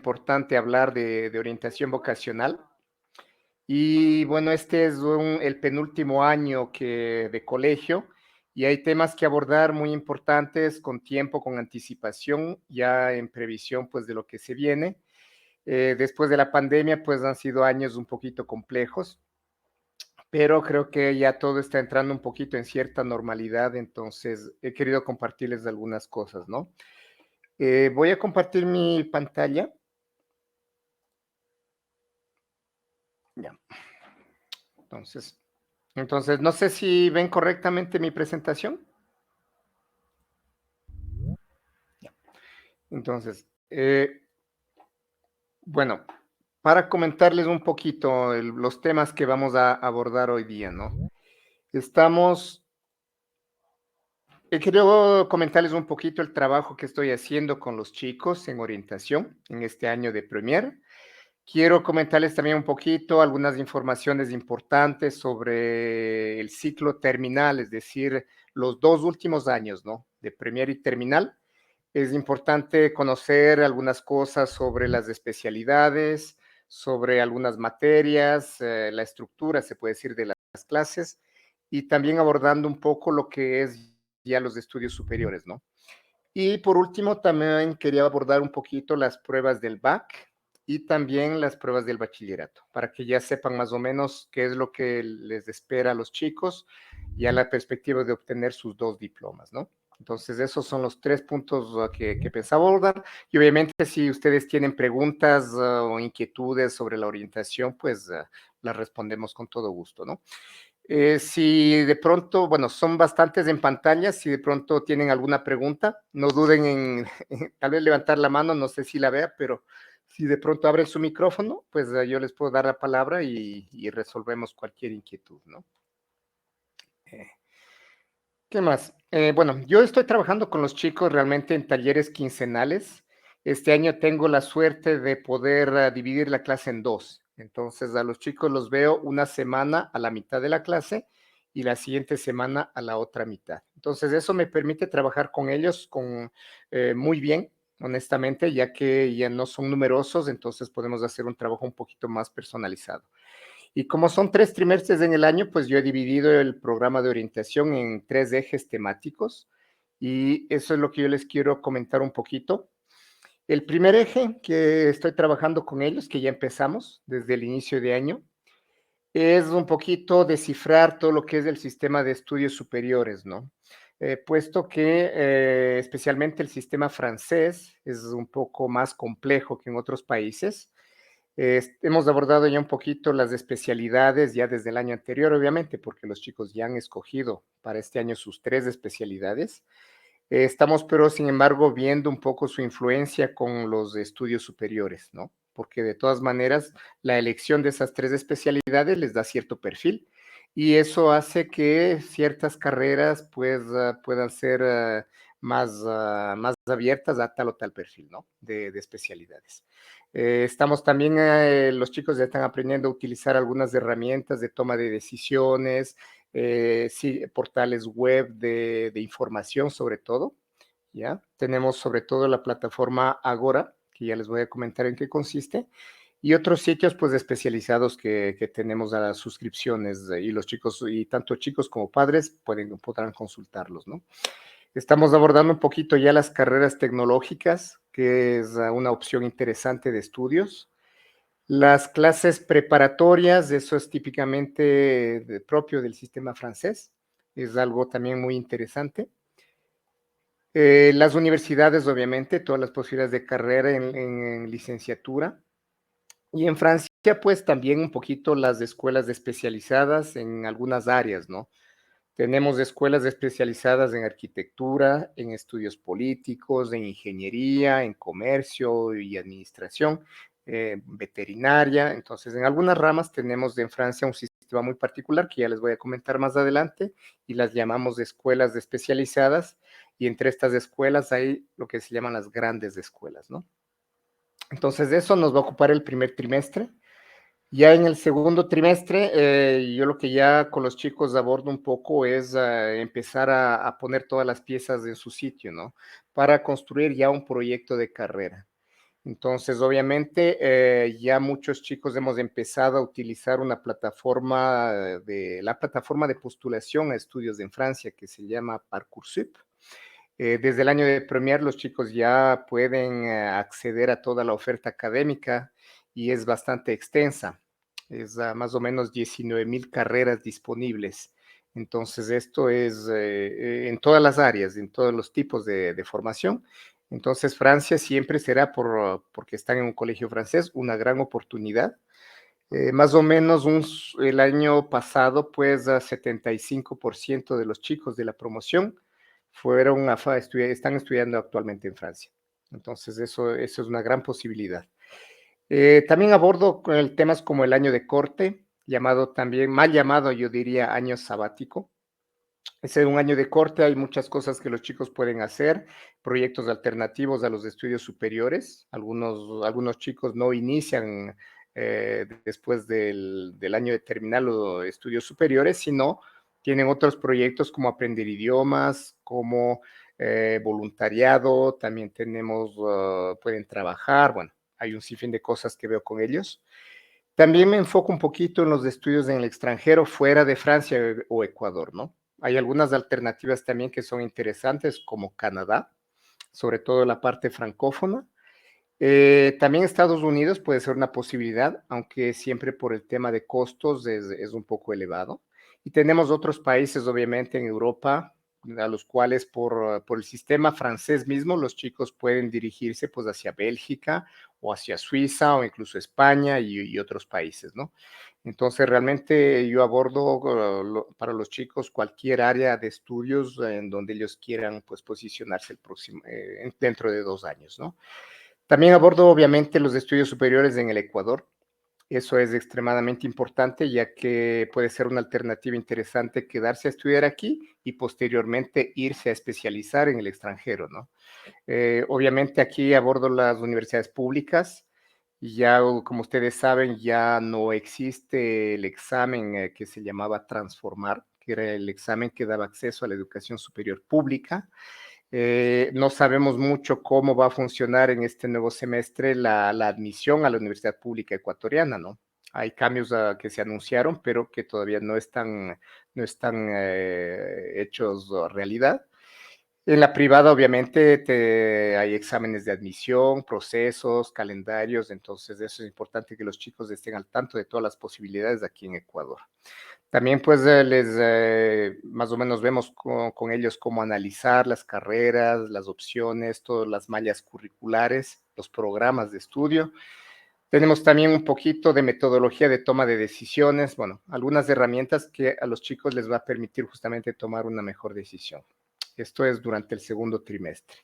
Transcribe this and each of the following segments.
importante hablar de orientación vocacional. Y bueno, este es el penúltimo año de colegio y hay temas que abordar muy importantes con tiempo, con anticipación, ya en previsión pues de lo que se viene. Después de la pandemia pues han sido años un poquito complejos, pero creo que ya todo está entrando un poquito en cierta normalidad, entonces he querido compartirles algunas cosas, ¿no? Voy a compartir mi pantalla. Ya. Entonces, no sé si ven correctamente mi presentación. Ya. Entonces, bueno, para comentarles un poquito los temas que vamos a abordar hoy día, ¿no? Estamos, quiero comentarles un poquito el trabajo que estoy haciendo con los chicos en orientación en este año de Premier. Quiero comentarles también un poquito algunas informaciones importantes sobre el ciclo terminal, es decir, los dos últimos años, ¿no? De Premier y terminal. Es importante conocer algunas cosas sobre las especialidades, sobre algunas materias, la estructura, se puede decir, de las clases, y también abordando un poco lo que es ya los estudios superiores, ¿no? Y por último, también quería abordar un poquito las pruebas del BAC y también las pruebas del bachillerato, para que ya sepan más o menos qué es lo que les espera a los chicos y a la perspectiva de obtener sus dos diplomas, ¿no? Entonces, esos son los tres puntos que pensaba abordar. Y obviamente, si ustedes tienen preguntas o inquietudes sobre la orientación, pues las respondemos con todo gusto, ¿no? Si de pronto, bueno, son bastantes en pantalla, si de pronto tienen alguna pregunta, no duden en, tal vez levantar la mano, no sé si la vea, pero si de pronto abren su micrófono, pues yo les puedo dar la palabra y resolvemos cualquier inquietud, ¿no? Eh, ¿Qué más? Bueno, yo estoy trabajando con los chicos realmente en talleres quincenales. Este año tengo la suerte de poder dividir la clase en dos. Entonces, a los chicos los veo una semana a la mitad de la clase y la siguiente semana a la otra mitad. Entonces, eso me permite trabajar con ellos muy bien, honestamente, ya que ya no son numerosos, entonces podemos hacer un trabajo un poquito más personalizado. Y como son 3 trimestres en el año, pues yo he dividido el programa de orientación en 3 ejes temáticos, y eso es lo que yo les quiero comentar un poquito. El primer eje que estoy trabajando con ellos, que ya empezamos desde el inicio de año, es un poquito descifrar todo lo que es el sistema de estudios superiores, ¿no? Puesto que, especialmente el sistema francés es un poco más complejo que en otros países. Hemos abordado ya un poquito las especialidades ya desde el año anterior, obviamente, porque los chicos ya han escogido para este año sus 3 especialidades. Estamos, pero, sin embargo, viendo un poco su influencia con los estudios superiores, ¿no? Porque de todas maneras, la elección de esas 3 especialidades les da cierto perfil, y eso hace que ciertas carreras, pues, puedan ser, más abiertas a tal o tal perfil, ¿no? De especialidades. Estamos también, los chicos ya están aprendiendo a utilizar algunas herramientas de toma de decisiones, sí, portales web de información sobre todo, ¿ya? Tenemos sobre todo la plataforma Agora, que ya les voy a comentar en qué consiste, y otros sitios pues especializados que tenemos a las suscripciones y los chicos, y tanto chicos como padres podrán consultarlos, ¿no? Estamos abordando un poquito ya las carreras tecnológicas, que es una opción interesante de estudios. Las clases preparatorias, eso es típicamente propio del sistema francés, es algo también muy interesante. Las universidades, obviamente, todas las posibilidades de carrera en licenciatura. Y en Francia, pues también un poquito las escuelas especializadas en algunas áreas, ¿no? Tenemos escuelas especializadas en arquitectura, en estudios políticos, en ingeniería, en comercio y administración, veterinaria. Entonces, en algunas ramas tenemos en Francia un sistema muy particular que ya les voy a comentar más adelante y las llamamos escuelas especializadas. Y entre estas escuelas hay lo que se llaman las grandes escuelas, ¿no? Entonces, de eso nos va a ocupar el primer trimestre. Ya en el segundo trimestre, yo lo que ya con los chicos abordo un poco es empezar a poner todas las piezas en su sitio, ¿no? Para construir ya un proyecto de carrera. Entonces, obviamente, ya muchos chicos hemos empezado a utilizar una plataforma la plataforma de postulación a estudios en Francia que se llama Parcoursup. Desde el año de Premier, los chicos ya pueden acceder a toda la oferta académica y es bastante extensa. Es más o menos 19,000 carreras disponibles. Entonces, esto es en todas las áreas, en todos los tipos de formación. Entonces, Francia siempre será, porque están en un colegio francés, una gran oportunidad. Más o menos el año pasado, pues, 75% de los chicos de la promoción están estudiando actualmente en Francia. Entonces, eso es una gran posibilidad. También abordo con el temas como el año de corte, llamado también, mal llamado, yo diría, año sabático. Es un año de corte, hay muchas cosas que los chicos pueden hacer, proyectos alternativos a los estudios superiores. Algunos chicos no inician después del año de terminar los estudios superiores, sino tienen otros proyectos como aprender idiomas, como voluntariado, también pueden trabajar, bueno, hay un sinfín de cosas que veo con ellos. También me enfoco un poquito en los estudios en el extranjero, fuera de Francia o Ecuador, ¿no? Hay algunas alternativas también que son interesantes, como Canadá, sobre todo la parte francófona. También Estados Unidos puede ser una posibilidad, aunque siempre por el tema de costos es un poco elevado. Y tenemos otros países, obviamente, en Europa, a los cuales por el sistema francés mismo, los chicos pueden dirigirse pues hacia Bélgica o hacia Suiza o incluso España y otros países, ¿no? Entonces, realmente yo abordo para los chicos cualquier área de estudios en donde ellos quieran pues posicionarse dentro de 2 años, ¿no? También abordo, obviamente, los estudios superiores en el Ecuador. Eso es extremadamente importante, ya que puede ser una alternativa interesante quedarse a estudiar aquí y posteriormente irse a especializar en el extranjero, ¿no? Obviamente aquí abordo las universidades públicas y ya, como ustedes saben, ya no existe el examen que se llamaba Transformar, que era el examen que daba acceso a la educación superior pública. No sabemos mucho cómo va a funcionar en este nuevo semestre la admisión a la Universidad Pública Ecuatoriana, ¿no? Hay cambios que se anunciaron, pero que todavía no están hechos realidad. En la privada, obviamente, hay exámenes de admisión, procesos, calendarios, entonces eso es importante que los chicos estén al tanto de todas las posibilidades aquí en Ecuador. También, pues, más o menos vemos con ellos cómo analizar las carreras, las opciones, todas las mallas curriculares, los programas de estudio. Tenemos también un poquito de metodología de toma de decisiones, bueno, algunas herramientas que a los chicos les va a permitir justamente tomar una mejor decisión. Esto es durante el segundo trimestre.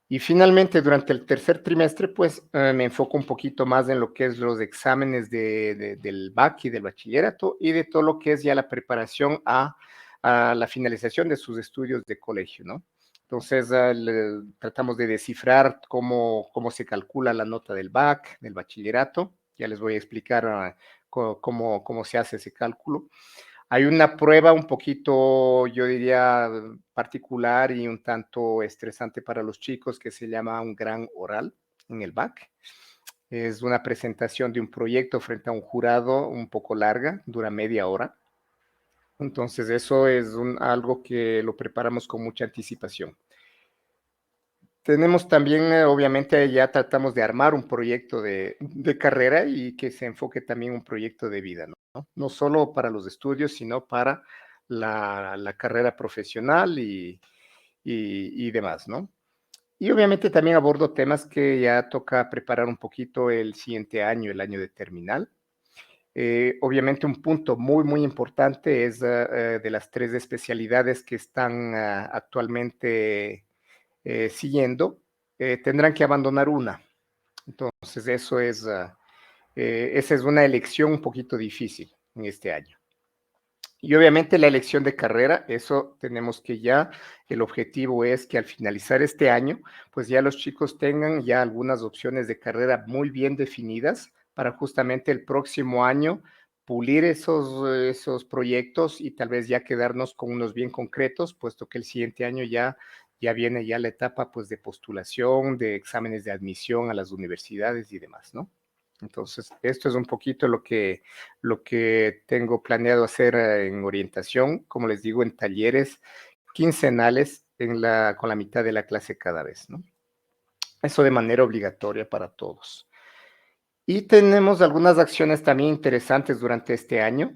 Y finalmente, durante el tercer trimestre, pues me enfoco un poquito más en lo que es los exámenes del BAC y del bachillerato y de todo lo que es ya la preparación a la finalización de sus estudios de colegio, ¿no? Entonces, tratamos de descifrar cómo se calcula la nota del BAC, del bachillerato. Ya les voy a explicar cómo se hace ese cálculo. Hay una prueba un poquito, yo diría, particular y un tanto estresante para los chicos que se llama un gran oral en el BAC. Es una presentación de un proyecto frente a un jurado un poco larga, dura media hora. Entonces eso es algo que lo preparamos con mucha anticipación. Tenemos también, obviamente, ya tratamos de armar un proyecto de carrera y que se enfoque también un proyecto de vida, ¿no? No solo para los estudios, sino para la carrera profesional y demás, ¿no? Y obviamente también abordo temas que ya toca preparar un poquito el siguiente año, el año de terminal. Obviamente un punto muy importante es de las 3 especialidades que están actualmente siguiendo, tendrán que abandonar una. Entonces, esa es una elección un poquito difícil en este año. Y obviamente la elección de carrera, eso tenemos que ya, el objetivo es que al finalizar este año, pues ya los chicos tengan ya algunas opciones de carrera muy bien definidas para justamente el próximo año pulir esos proyectos y tal vez ya quedarnos con unos bien concretos, puesto que el siguiente año ya viene ya la etapa pues de postulación, de exámenes de admisión a las universidades y demás, ¿no? Entonces, esto es un poquito lo que tengo planeado hacer en orientación, como les digo, en talleres quincenales con la mitad de la clase cada vez, ¿no? Eso de manera obligatoria para todos. Y tenemos algunas acciones también interesantes durante este año,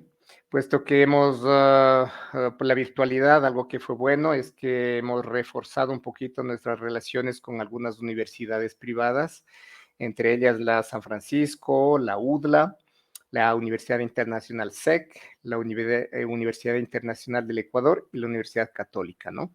puesto que por la virtualidad, algo que fue bueno es que hemos reforzado un poquito nuestras relaciones con algunas universidades privadas, entre ellas la San Francisco, la UDLA, la Universidad Internacional SEC, la Universidad Internacional del Ecuador y la Universidad Católica, ¿no?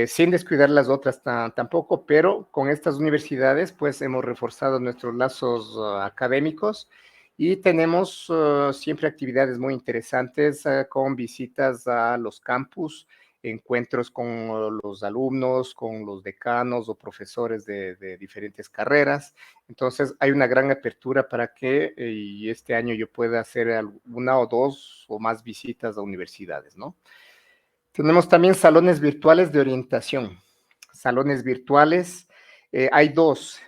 Sin descuidar las otras tampoco, pero con estas universidades pues hemos reforzado nuestros lazos académicos y tenemos siempre actividades muy interesantes con visitas a los campus, encuentros con los alumnos, con los decanos o profesores de diferentes carreras. Entonces hay una gran apertura para que y este año yo pueda hacer una o dos o más visitas a universidades, ¿no? Tenemos también salones virtuales de orientación. Salones virtuales, hay dos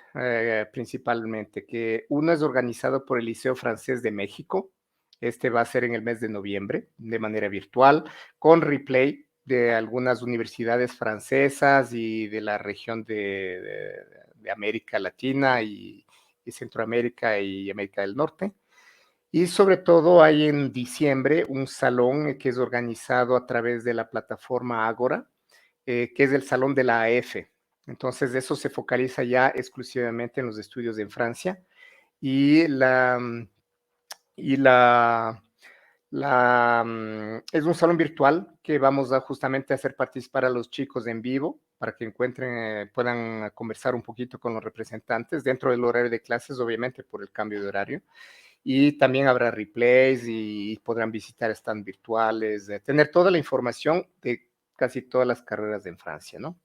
principalmente, que uno es organizado por el Liceo Francés de México. Este va a ser en el mes de noviembre, de manera virtual, con replay de algunas universidades francesas y de la región de América Latina y Centroamérica y América del Norte. Y sobre todo hay en diciembre un salón que es organizado a través de la plataforma Ágora, que es el salón de la AF. Entonces, eso se focaliza ya exclusivamente en los estudios en Francia y y la, es un salón virtual que vamos a justamente hacer participar a los chicos en vivo para que puedan conversar un poquito con los representantes dentro del horario de clases, obviamente por el cambio de horario. Y también habrá replays y podrán visitar stands virtuales, tener toda la información de casi todas las carreras en Francia, ¿no?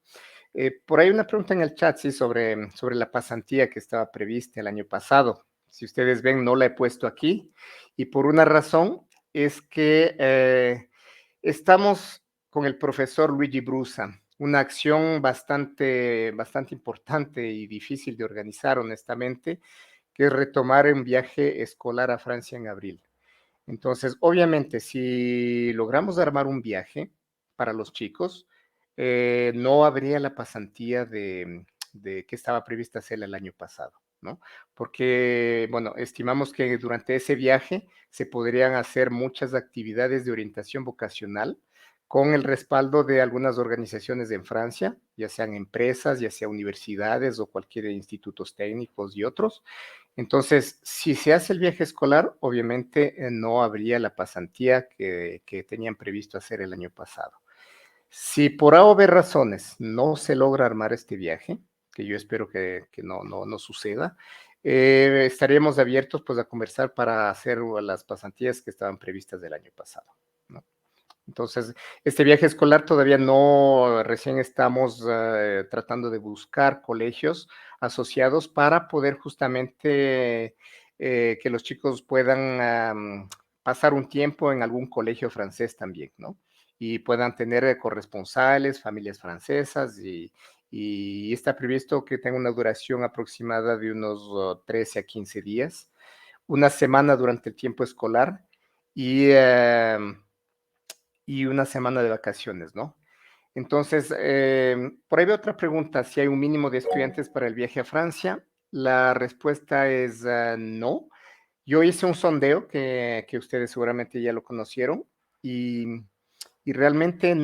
Por ahí una pregunta en el chat, sí, sobre la pasantía que estaba prevista el año pasado. Si ustedes ven, no la he puesto aquí y por una razón es que estamos con el profesor Luigi Brusa, una acción bastante importante y difícil de organizar, honestamente, que es retomar un viaje escolar a Francia en abril. Entonces, obviamente, si logramos armar un viaje para los chicos, no habría la pasantía de que estaba prevista hacer el año pasado, ¿no? Porque, bueno, estimamos que durante ese viaje se podrían hacer muchas actividades de orientación vocacional con el respaldo de algunas organizaciones en Francia, ya sean empresas, ya sea universidades o cualquier institutos técnicos y otros, entonces, si se hace el viaje escolar, obviamente no habría la pasantía que tenían previsto hacer el año pasado. Si por A o B razones no se logra armar este viaje, que yo espero que no suceda, estaríamos abiertos pues a conversar para hacer las pasantías que estaban previstas del año pasado, ¿no? Entonces, este viaje escolar todavía no, recién estamos tratando de buscar colegios asociados para poder justamente que los chicos puedan pasar un tiempo en algún colegio francés también, ¿no? Y puedan tener corresponsales, familias francesas y está previsto que tenga una duración aproximada de unos 13 a 15 días, una semana durante el tiempo escolar y una semana de vacaciones, ¿no? Entonces, por ahí veo otra pregunta, si hay un mínimo de estudiantes para el viaje a Francia. La respuesta es no. Yo hice un sondeo que ustedes seguramente ya lo conocieron y, y realmente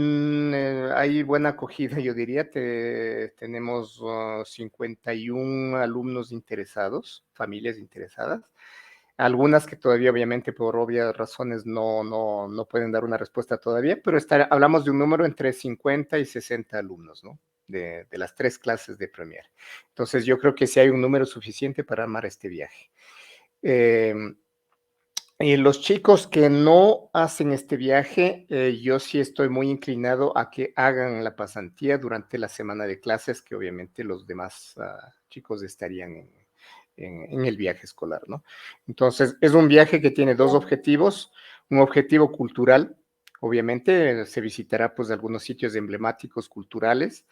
hay buena acogida, yo diría. Tenemos 51 alumnos interesados, familias interesadas. Algunas que todavía, obviamente, por obvias razones no pueden dar una respuesta todavía, pero hablamos de un número entre 50 y 60 alumnos, ¿no? De las tres clases de Premier. Entonces, yo creo que sí hay un número suficiente para armar este viaje. Y los chicos que no hacen este viaje, yo sí estoy muy inclinado a que hagan la pasantía durante la semana de clases, que obviamente los demás chicos estarían en el viaje escolar, ¿no? Entonces, es un viaje que tiene dos objetivos, un objetivo cultural, Obviamente se visitará pues algunos sitios emblemáticos culturales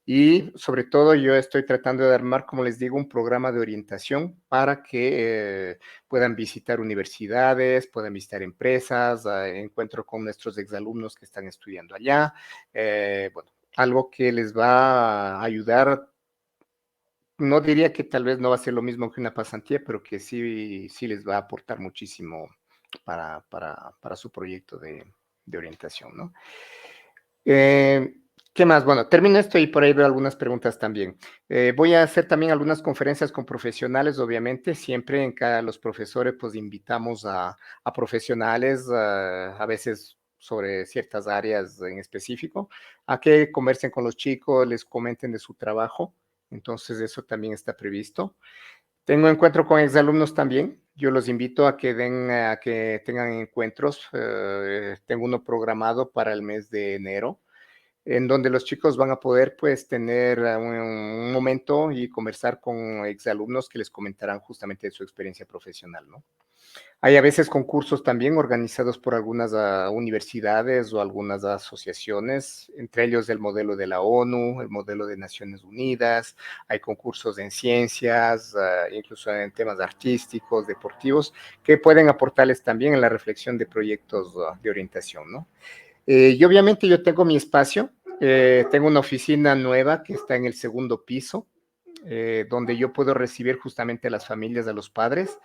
y sobre todo yo estoy tratando de armar, como les digo, un programa de orientación para que puedan visitar universidades, puedan visitar empresas, encuentro con nuestros exalumnos que están estudiando allá, bueno, algo que les va a ayudar. No diría que tal vez no va a ser lo mismo que una pasantía, pero que sí les va a aportar muchísimo para su proyecto de orientación, ¿no? Eh, ¿Qué más? Bueno, termino esto y por ahí veo algunas preguntas también. Voy a hacer también algunas conferencias con profesionales, obviamente. Siempre en cada los profesores, pues invitamos a profesionales, a veces sobre ciertas áreas en específico, a que conversen con los chicos, les comenten de su trabajo. Entonces, eso también está previsto. Tengo encuentro con exalumnos también. Yo los invito a que tengan encuentros. Tengo uno programado para el mes de enero en donde los chicos van a poder pues tener un momento y conversar con exalumnos que les comentarán justamente de su experiencia profesional, ¿no? Hay a veces concursos también organizados por algunas universidades o algunas asociaciones, entre ellos el modelo de la ONU, el modelo de Naciones Unidas, hay concursos en ciencias, incluso en temas artísticos, deportivos, que pueden aportarles también en la reflexión de proyectos de orientación, ¿no? Y obviamente yo tengo mi espacio, tengo una oficina nueva que está en el segundo piso, donde yo puedo recibir justamente a las familias, a los padres.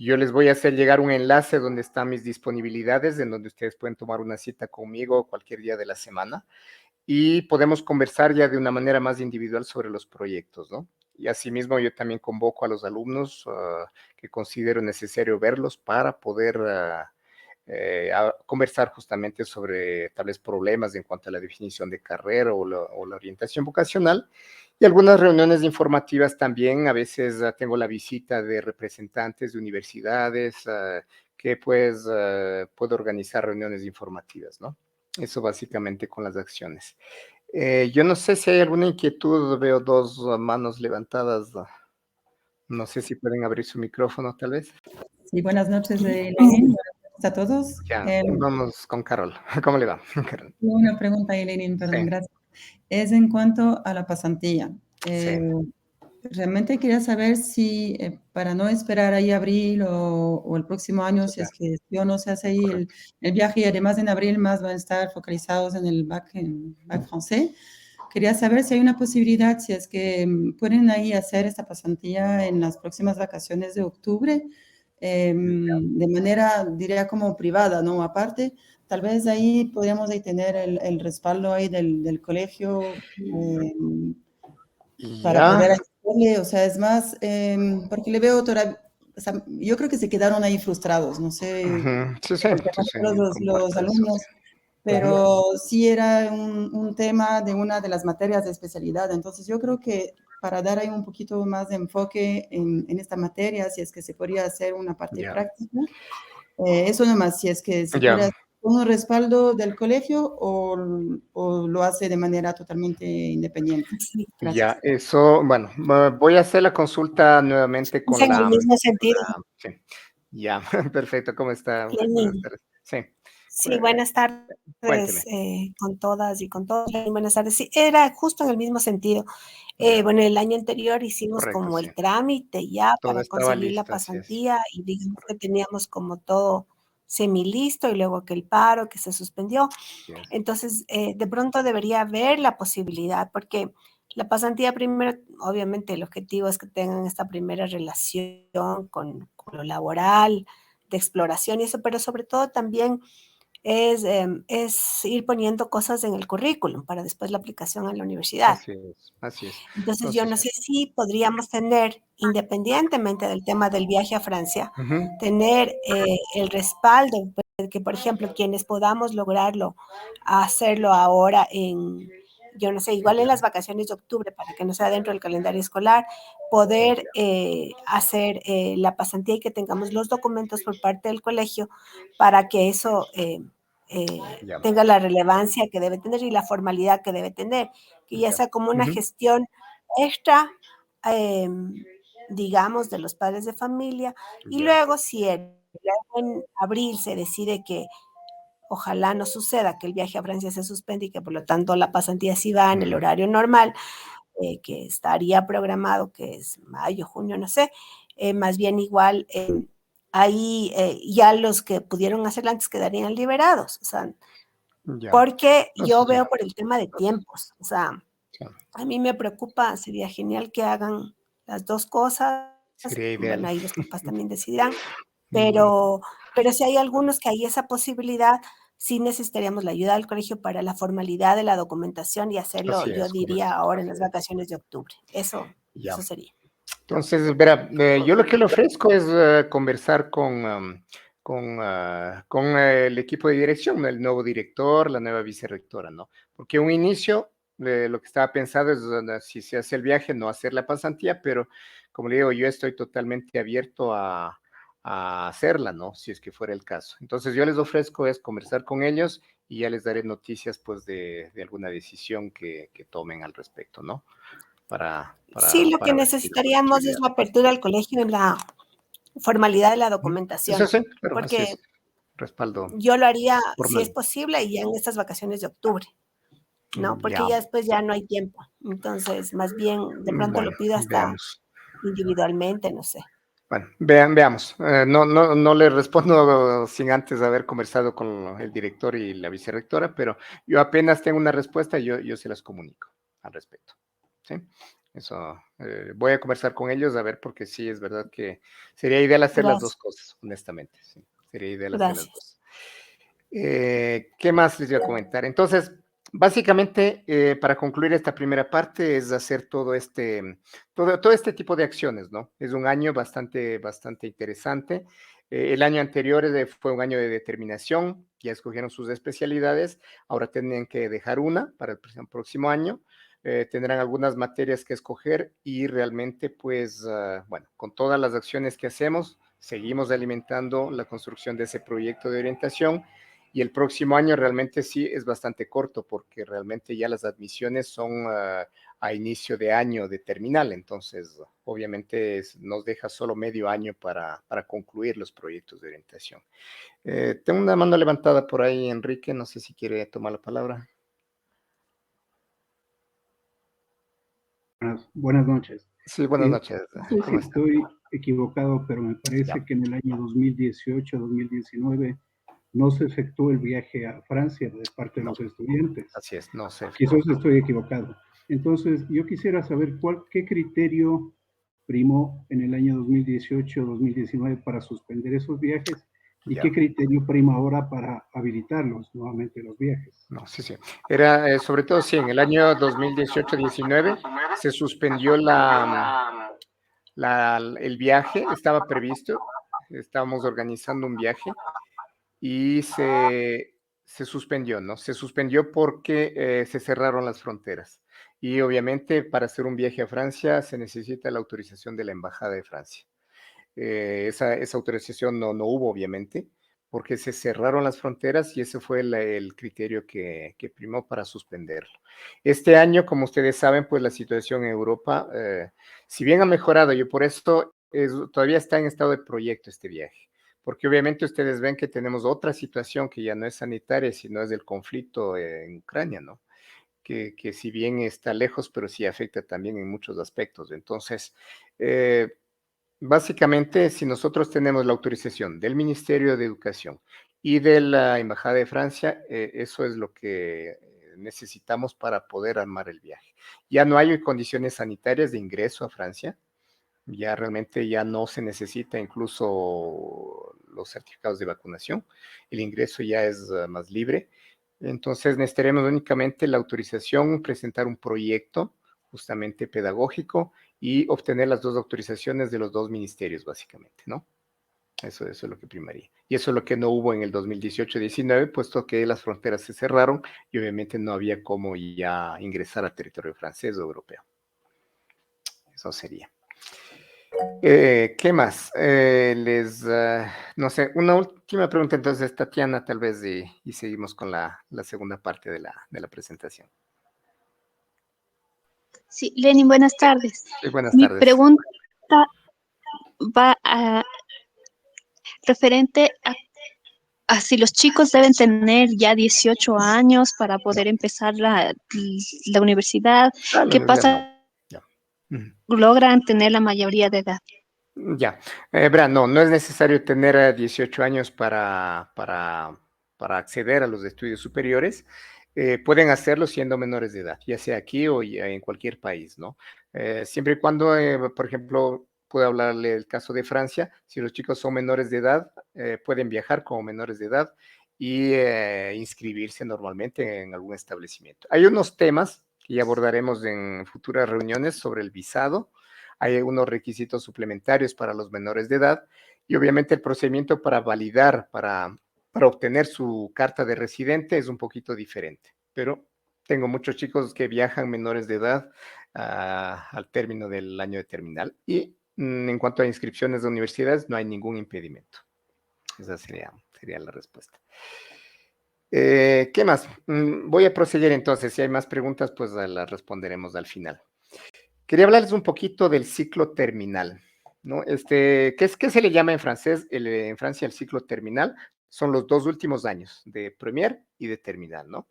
Yo les voy a hacer llegar un enlace donde están mis disponibilidades, en donde ustedes pueden tomar una cita conmigo cualquier día de la semana y podemos conversar ya de una manera más individual sobre los proyectos, ¿no? Y asimismo yo también convoco a los alumnos que considero necesario verlos para poder a conversar justamente sobre tales problemas en cuanto a la definición de carrera o la orientación vocacional y algunas reuniones informativas también. A veces tengo la visita de representantes de universidades que pues puedo organizar reuniones informativas, ¿no? Eso básicamente con las acciones. Yo no sé si hay alguna inquietud, veo dos manos levantadas. No sé si pueden abrir su micrófono, tal vez. Sí, buenas noches, Lenin. Buenas noches a todos. Ya, vamos con Carol. ¿Cómo le va, Carol? Una pregunta, Lenin, Sí, perdón, gracias. Es en cuanto a la pasantía. sí, Realmente quería saber si, para no esperar ahí abril o el próximo año, si ya, es que sí o no se hace ahí correcto. el viaje y además en abril más van a estar focalizados en el bac francés. Quería saber si hay una posibilidad, si es que pueden ahí hacer esta pasantía en las próximas vacaciones de octubre, de manera, diría, como privada, ¿no? Aparte, tal vez ahí podríamos ahí tener el respaldo ahí del colegio para Ya, poder ayudarle, o sea, es más, porque le veo todavía, o sea, yo creo que se quedaron ahí frustrados, no sé, ujú, sí, sí, porque sí, no sí, todos los comparto eso, sí. alumnos, Ujú. pero sí era un tema de una de las materias de especialidad. Entonces yo creo que para dar ahí un poquito más de enfoque en esta materia, si es que se podría hacer una parte Ya, práctica, eso nomás, si es que se puede ya, hacer con un respaldo del colegio o lo hace de manera totalmente independiente. ya, Gracias. eso, bueno, voy a hacer la consulta nuevamente Es con en el la, mismo sentido, sí, ya, perfecto, ¿cómo está? Buenas Lenin. tardes. Sí, Sí, buenas cuénteme. tardes con todas y con todos. Lenin, buenas tardes. Sí, era justo en el mismo sentido. Ya, Bueno, el año anterior hicimos correcto, como sí. el trámite ya Todo para estaba conseguir la listo, así es. pasantía y digamos que Correcto, teníamos como todo semilisto y luego que el paro que se suspendió. así es. Entonces, de pronto debería haber la posibilidad, porque la pasantía primero, obviamente el objetivo es que tengan esta primera relación con lo laboral, de exploración y eso, pero sobre todo también es ir poniendo cosas en el currículum para después la aplicación en la universidad. Así es, así es. Entonces, yo Entonces, no sí. sé si podríamos tener, independientemente del tema del viaje a Francia, Ujú, tener el respaldo, de que, por ejemplo, quienes podamos lograrlo, hacerlo ahora en, yo no sé, igual en ya, las vacaciones de octubre, para que no sea dentro del calendario escolar, poder ya, hacer la pasantía y que tengamos los documentos por parte del colegio para que eso ya. tenga la relevancia que debe tener y la formalidad que debe tener, que ya Ya. sea como una Ujú. gestión extra, eh, digamos, de los padres de familia. Y Ya. luego, si en abril se decide que ojalá no suceda que el viaje a Francia se suspende y que por lo tanto la pasantía sí va en el Ujú. horario normal, que estaría programado, que es mayo, junio, no sé, más bien igual ahí ya los que pudieron hacerla antes quedarían liberados, o sea, Ya. porque yo Entonces, ya. veo por el tema de tiempos, o sea, Claro. a mí me preocupa, sería genial que hagan las dos cosas, Sería ideal. bueno, ahí los papás también decidirán, Ya. pero si hay algunos que hay esa posibilidad, sí necesitaríamos la ayuda del colegio para la formalidad de la documentación y hacerlo, Así yo es, diría, correcto. ahora en las vacaciones de octubre. Eso Ya. sería. Entonces, verá, yo lo que le ofrezco es conversar con el equipo de dirección, el nuevo director, la nueva vicerrectora, ¿no? Porque un inicio, lo que estaba pensado es, si se hace el viaje, no hacer la pasantía, pero como le digo, yo estoy totalmente abierto a hacerla, ¿no? Si es que fuera el caso. Entonces, yo les ofrezco es conversar con ellos y ya les daré noticias, pues, de alguna decisión que tomen al respecto, ¿no? Sí, lo que Para ver si la necesitaríamos es posibilidad. la apertura al colegio en la formalidad de la Eso documentación, sí, claro, así porque es. Respaldo yo lo haría, si es formal. posible, y ya en estas vacaciones de octubre, ¿no? Porque Ya, ya después ya no hay tiempo. Entonces, más bien, de pronto bueno, lo pido hasta veamos. individualmente, no sé. Bueno, veamos. No le respondo sin antes haber conversado con el director y la vicerrectora, pero yo apenas tengo una respuesta, yo se las comunico al respecto. ¿Sí? Eso, voy a conversar con ellos a ver, porque sí, es verdad que sería ideal hacer las dos Gracias, cosas, honestamente. Sí, sería ideal hacer las gracias. dos. ¿Qué más les voy a comentar? Entonces, básicamente, para concluir esta primera parte, es hacer todo este tipo de acciones, ¿no? Es un año bastante interesante. El año anterior fue un año de determinación, ya escogieron sus especialidades, ahora tienen que dejar una para el próximo año. Tendrán algunas materias que escoger y realmente, pues, bueno, con todas las acciones que hacemos, seguimos alimentando la construcción de ese proyecto de orientación, y el próximo año realmente sí es bastante corto, porque realmente ya las admisiones son a inicio de año de terminal, entonces obviamente nos deja solo medio año para concluir los proyectos de orientación. Tengo una mano levantada por ahí, Enrique, no sé si quiere tomar la palabra. Buenas noches. Sí, buenas No noches. sé si ¿Cómo está? estoy equivocado, pero me Ya, parece que en el año 2018-2019 no se efectuó el viaje a Francia de parte de no, los estudiantes. así es, no sé. Quizás estoy equivocado. Entonces, yo quisiera saber qué criterio primó en el año 2018-2019 para suspender esos viajes y qué Ya. criterio prima ahora para habilitarlos nuevamente los viajes. No, sí, sí. Era, sobre todo, sí, en el año 2018-19 se suspendió el viaje, estaba previsto, estábamos organizando un viaje y se suspendió, ¿no? Se suspendió porque se cerraron las fronteras. Y obviamente para hacer un viaje a Francia se necesita la autorización de la Embajada de Francia. Esa autorización no hubo, obviamente, porque se cerraron las fronteras y ese fue el criterio que primó para suspenderlo. Este año, como ustedes saben, pues la situación en Europa, si bien ha mejorado, yo por esto todavía está en estado de proyecto este viaje, porque obviamente ustedes ven que tenemos otra situación que ya no es sanitaria, sino es del conflicto en Ucrania, ¿no? Que si bien está lejos, pero sí afecta también en muchos aspectos. Entonces, básicamente, si nosotros tenemos la autorización del Ministerio de Educación y de la Embajada de Francia, eso es lo que necesitamos para poder armar el viaje. Ya no hay condiciones sanitarias de ingreso a Francia, ya realmente ya no se necesita incluso los certificados de vacunación, el ingreso ya es más libre. Entonces necesitaremos únicamente la autorización, presentar un proyecto justamente pedagógico y obtener las dos autorizaciones de los dos ministerios, básicamente, ¿no? Eso es lo que primaría. Y eso es lo que no hubo en el 2018-19, puesto que las fronteras se cerraron y obviamente no había cómo ya ingresar al territorio francés o europeo. Eso sería. ¿Qué más? No sé, una última pregunta entonces, Tatiana, tal vez, y seguimos con la segunda parte de la presentación. Sí, Lenin, buenas tardes. Sí, buenas Mi tardes. pregunta va referente a así los chicos deben tener ya 18 años para No, poder empezar la universidad. la ¿Qué universidad no. pasa? Ya. Ujú. Logran tener la mayoría de edad. Ya, Bran, no es necesario tener 18 años para acceder a los estudios superiores. Pueden hacerlo siendo menores de edad, ya sea aquí o ya en cualquier país, ¿no? Siempre y cuando, por ejemplo, puedo hablarle del caso de Francia, si los chicos son menores de edad, pueden viajar como menores de edad y inscribirse normalmente en algún establecimiento. Hay unos temas que ya abordaremos en futuras reuniones sobre el visado. Hay unos requisitos suplementarios para los menores de edad y obviamente el procedimiento para validar, para obtener su carta de residente es un poquito diferente, pero tengo muchos chicos que viajan menores de edad al término del año de terminal y en cuanto a inscripciones de universidades no hay ningún impedimento. Esa sería la respuesta. ¿Qué más? Voy a proseguir entonces. Si hay más preguntas, pues las responderemos al final. Quería hablarles un poquito del ciclo terminal, ¿no? ¿Qué se le llama en francés? En Francia el ciclo terminal son los 2 últimos años de premier y de terminal, ¿no?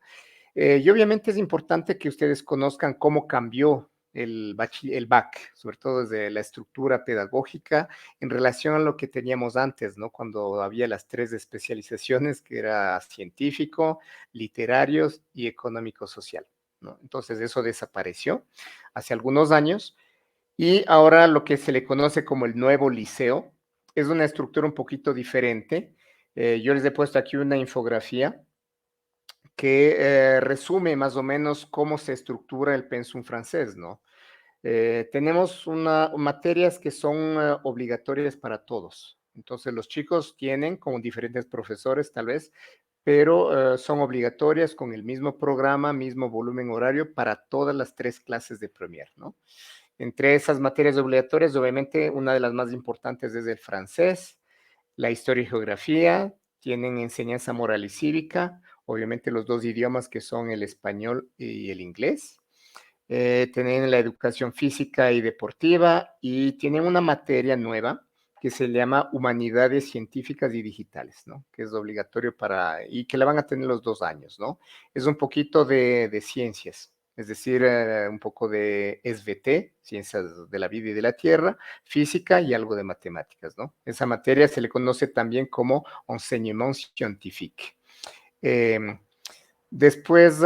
Y obviamente es importante que ustedes conozcan cómo cambió el BAC, sobre todo desde la estructura pedagógica en relación a lo que teníamos antes, ¿no? Cuando había las 3 especializaciones, que era científico, literarios y económico-social, ¿no? Entonces eso desapareció hace algunos años y ahora lo que se le conoce como el nuevo liceo es una estructura un poquito diferente. Yo les he puesto aquí una infografía que resume más o menos cómo se estructura el pensum francés, ¿no? Tenemos materias que son obligatorias para todos. Entonces los chicos tienen con diferentes profesores tal vez, pero son obligatorias con el mismo programa, mismo volumen horario para todas las 3 clases de Premier, ¿no? Entre esas materias obligatorias, obviamente, una de las más importantes es el francés, la historia y geografía, tienen enseñanza moral y cívica, obviamente los 2 idiomas que son el español y el inglés. Tienen la educación física y deportiva y tienen una materia nueva que se llama Humanidades Científicas y Digitales, ¿no? Que es obligatorio y que la van a tener los 2 años, ¿no? Es un poquito de ciencias, es decir, un poco de SVT, Ciencias de la Vida y de la Tierra, física y algo de matemáticas, ¿no? Esa materia se le conoce también como enseignement scientifique. Después,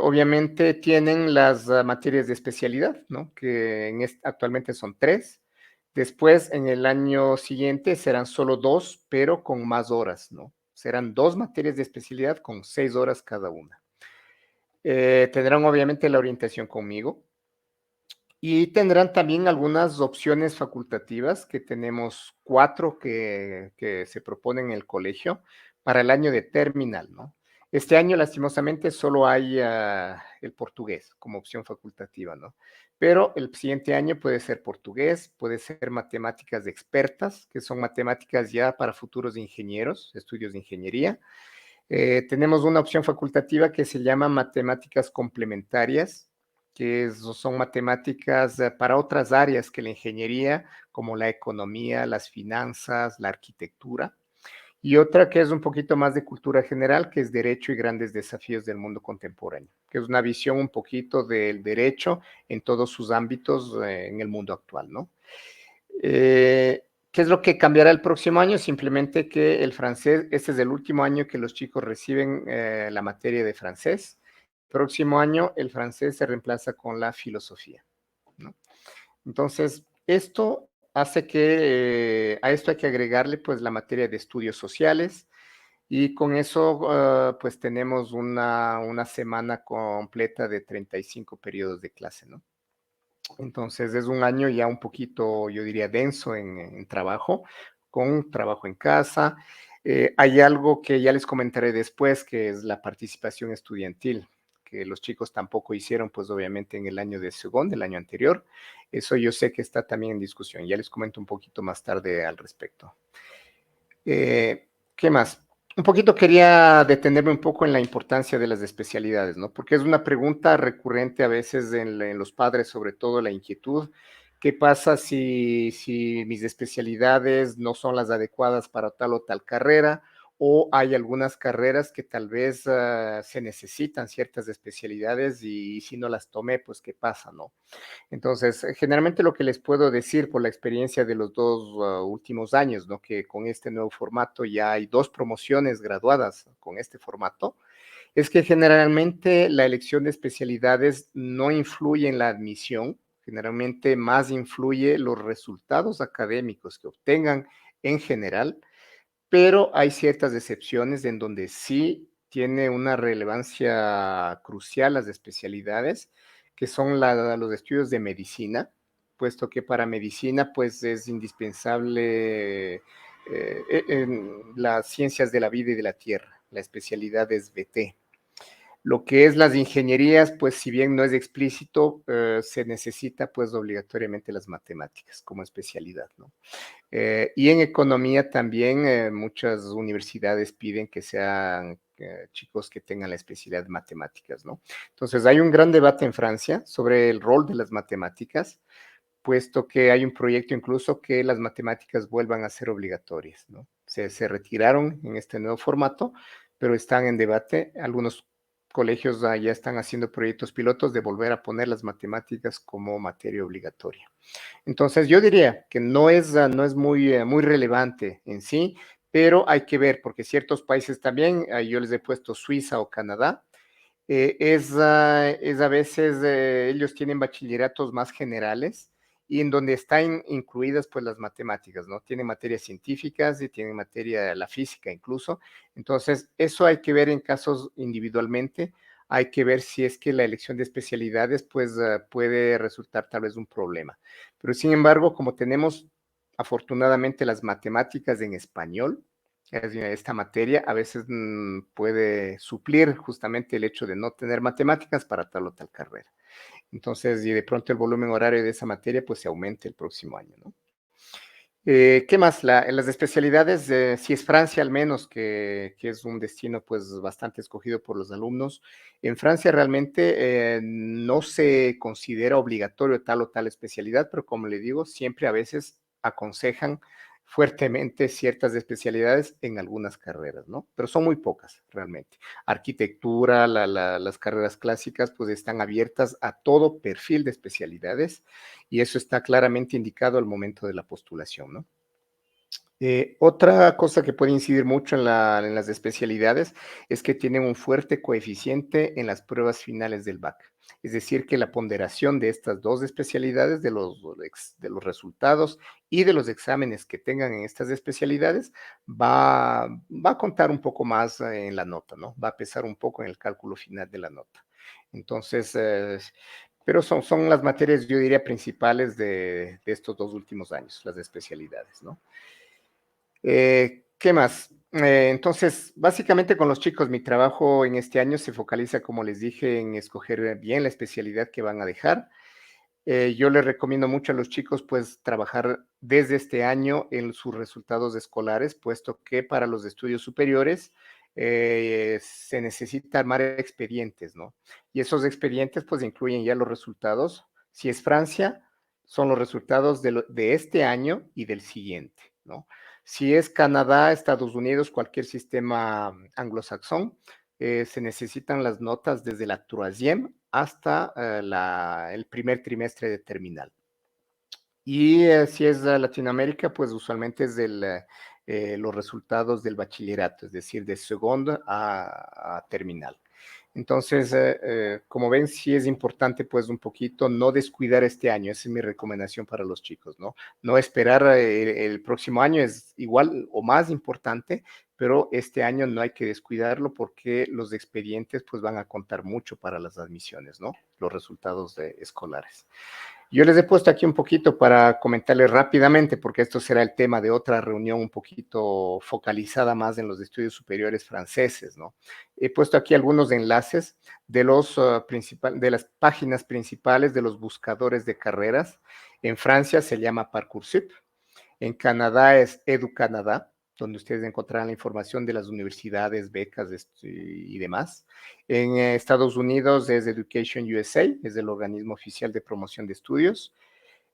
obviamente, tienen las materias de especialidad, ¿no? Que actualmente son 3. Después, en el año siguiente, serán solo 2, pero con más horas, ¿no? Serán 2 materias de especialidad con 6 horas cada una. Tendrán, obviamente, la orientación conmigo y tendrán también algunas opciones facultativas, que tenemos 4 que se proponen en el colegio para el año de terminal, ¿no? Este año, lastimosamente, solo hay el portugués como opción facultativa, ¿no? Pero el siguiente año puede ser portugués, puede ser matemáticas expertas, que son matemáticas ya para futuros ingenieros, estudios de ingeniería. Tenemos una opción facultativa que se llama matemáticas complementarias, que son matemáticas para otras áreas que la ingeniería, como la economía, las finanzas, la arquitectura. Y otra que es un poquito más de cultura general, que es Derecho y grandes desafíos del mundo contemporáneo, que es una visión un poquito del derecho en todos sus ámbitos en el mundo actual, ¿no? ¿Qué es lo que cambiará el próximo año? Simplemente que el francés, este es el último año que los chicos reciben la materia de francés. Próximo año el francés se reemplaza con la filosofía, ¿no? Entonces, esto hace que a esto hay que agregarle pues la materia de estudios sociales y con eso pues tenemos una semana completa de 35 periodos de clase, ¿no? Entonces es un año ya un poquito, yo diría, denso en trabajo, con trabajo en casa. Hay algo que ya les comentaré después, que es la participación estudiantil, que los chicos tampoco hicieron, pues obviamente en el año de segundo, el año anterior. Eso yo sé que está también en discusión. Ya les comento un poquito más tarde al respecto. ¿Qué más? Un poquito quería detenerme un poco en la importancia de las especialidades, ¿no? Porque es una pregunta recurrente a veces en los padres, sobre todo la inquietud. ¿Qué pasa si mis especialidades no son las adecuadas para tal o tal carrera? o hay algunas carreras que tal vez se necesitan ciertas especialidades y si no las tomé, pues qué pasa, ¿no? Entonces, generalmente lo que les puedo decir por la experiencia de los dos últimos años, ¿no? Que con este nuevo formato ya hay 2 promociones graduadas con este formato, es que generalmente la elección de especialidades no influye en la admisión, generalmente más influye los resultados académicos que obtengan en general, pero hay ciertas excepciones en donde sí tiene una relevancia crucial las especialidades, que son los estudios de medicina, puesto que para medicina pues es indispensable en las ciencias de la vida y de la tierra. La especialidad es BT. Lo que es las ingenierías, pues si bien no es explícito, se necesita pues obligatoriamente las matemáticas como especialidad, ¿no? Y en economía también muchas universidades piden que sean chicos que tengan la especialidad de matemáticas, ¿no? Entonces hay un gran debate en Francia sobre el rol de las matemáticas, puesto que hay un proyecto incluso que las matemáticas vuelvan a ser obligatorias, ¿no? Se retiraron en este nuevo formato, pero están en debate. Algunos colegios ya están haciendo proyectos pilotos de volver a poner las matemáticas como materia obligatoria. Entonces, yo diría que no es muy relevante en sí, pero hay que ver, porque ciertos países también, yo les he puesto Suiza o Canadá, es a veces, ellos tienen bachilleratos más generales y en donde están incluidas pues las matemáticas, ¿no? Tienen materias científicas y tienen materia, la física incluso. Entonces, eso hay que ver en casos individualmente, hay que ver si es que la elección de especialidades pues puede resultar tal vez un problema. Pero sin embargo, como tenemos afortunadamente las matemáticas en español, esta materia a veces puede suplir justamente el hecho de no tener matemáticas para tal o tal carrera. Entonces, y de pronto el volumen horario de esa materia pues se aumente el próximo año, ¿no? ¿Qué más? En las especialidades, si es Francia al menos, que es un destino pues bastante escogido por los alumnos, en Francia realmente no se considera obligatorio tal o tal especialidad, pero como le digo, siempre a veces aconsejan fuertemente ciertas especialidades en algunas carreras, ¿no? Pero son muy pocas realmente. Arquitectura, las carreras clásicas pues están abiertas a todo perfil de especialidades y eso está claramente indicado al momento de la postulación, ¿no? Otra cosa que puede incidir mucho en las especialidades es que tienen un fuerte coeficiente en las pruebas finales del BAC. Es decir, que la ponderación de estas 2 especialidades, de los resultados y de los exámenes que tengan en estas especialidades, va a contar un poco más en la nota, ¿no? Va a pesar un poco en el cálculo final de la nota. Entonces, pero son las materias, yo diría, principales de estos 2 últimos años, las especialidades, ¿no? ¿Qué más? Entonces, básicamente con los chicos, mi trabajo en este año se focaliza, como les dije, en escoger bien la especialidad que van a dejar. Yo les recomiendo mucho a los chicos, pues, trabajar desde este año en sus resultados escolares, puesto que para los estudios superiores se necesita armar expedientes, ¿no? Y esos expedientes, pues, incluyen ya los resultados. Si es Francia, son los resultados de este año y del siguiente, ¿no? Si es Canadá, Estados Unidos, cualquier sistema anglosajón, se necesitan las notas desde la troisième hasta el primer trimestre de terminal. Y si es Latinoamérica, pues usualmente es los resultados del bachillerato, es decir, de segundo a terminal. Entonces, como ven, sí es importante pues un poquito no descuidar este año, esa es mi recomendación para los chicos, ¿no? No esperar el próximo año, es igual o más importante, pero este año no hay que descuidarlo porque los expedientes pues van a contar mucho para las admisiones, ¿no? Los resultados escolares. Yo les he puesto aquí un poquito para comentarles rápidamente, porque esto será el tema de otra reunión un poquito focalizada más en los estudios superiores franceses, ¿no? He puesto aquí algunos enlaces de de las páginas principales de los buscadores de carreras. En Francia se llama Parcoursup, en Canadá es EduCanadá, donde ustedes encontrarán la información de las universidades, becas y demás. En Estados Unidos es Education USA, es el organismo oficial de promoción de estudios.